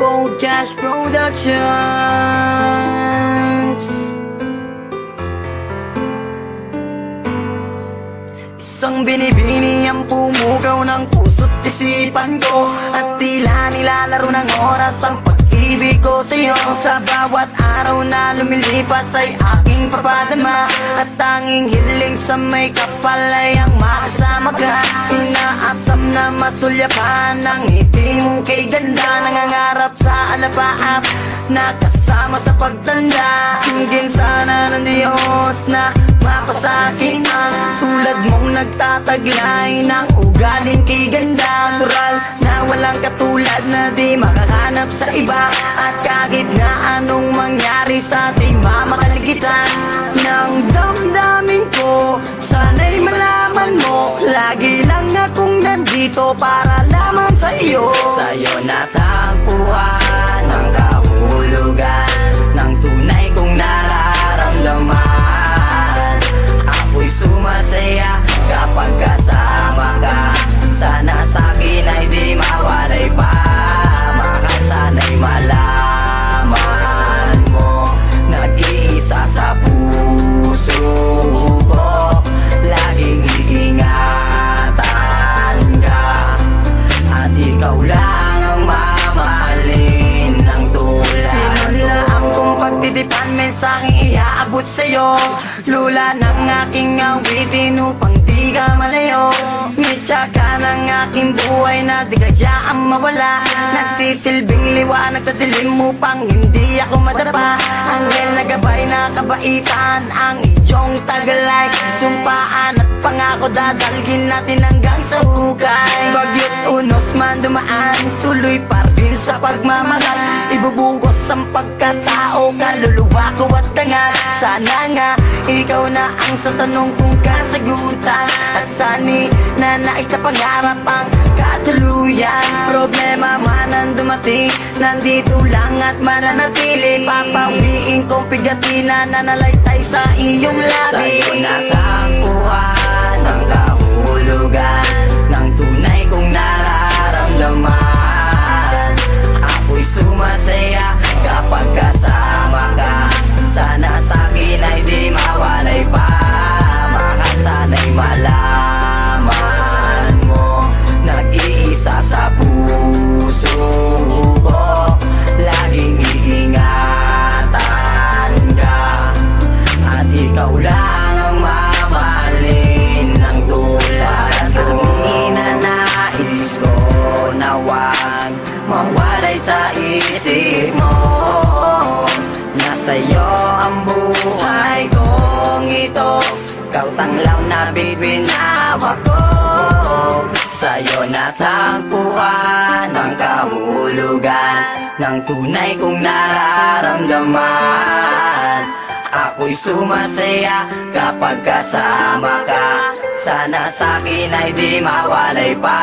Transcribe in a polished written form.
Gold Cash Productions. Isang binibini ang pumugaw ng puso't isipan ko, at tila nilalaro ng oras ang pag-ibig ko sa'yo. Sa bawat araw na lumilipas ay aking papadama, at tanging hiling sa may kapal ay ang makasama ka. Inaasam na masulyapan ang ngiti mo kay ganda, nangangarap sa alapaap na kasama sa pagtanda. Hingin sana ng Diyos na mapasakin ang tulad mong nagtataglay ng ugaling kay ganda. Natural na walang katulad na di makahanap sa iba, at kahit na anong mangyari sa ating mamakaligtan ng damdamin ko, sana'y malaman mo lagi lang akong nandito para lamang sa iyo. Sa'yo natagpuan ang kahulugan ng tunay kong nararamdaman. Ako'y sumasaya kapag kasama ka. Sana sa'kin ay di mawalay pa. Mahal, sana'y malaman mo, nag-iisa sa puso ko. Laging iingatan ka, at ikaw lang ang mamahalin ng tulad. Pinunlaan kong pagtitipan, mensaheng iaabot sa'yo. Lula ng aking awitin upang di ka malayo. Ngitsa ka ng aking buhay na di kayaan mawala. Nagsisilbing liwanag sa dilim upang hindi ako madapa. Anghel na gabay na kabaitan ang iyong tagalay. Sumpaan at pangako dadalhin natin hanggang sa hukay. Bagyo't unos man dumaan, tuloy pa rin sa pagmamahal. Ibubugos ang pagkatao, kaluluwa ko at tanga. Sana nga ikaw na ang sa tanong kong kasagutan, at sani na nais na pangarap ang katuluyan. Problema man ang dumating, nandito lang at mananatili. Papawiin kong pigatina na nalaytay sa iyong labi. Sa'yo natagpuan ang kahulugan ng tunay kong nararamdaman. Ako'y sumasaya kapag kasama ka. Sana sa'kin ay di mawalay pa. Mahal, sana'y malaman mo, nag-iisa sa puso ko. Laging iingatan ka, at ikaw lang ang mamahalin ng tulad ko. Inanais ko na wag mawalay sa isip mo, nasa'yo ang buhay kong ito. Ikaw tanglaw na bibinawa ko. Sa'yo natagpuan ang kahulugan ng tunay kong nararamdaman. Ako'y sumasaya kapag kasama ka. Sana sa'kin ay di mawalay pa.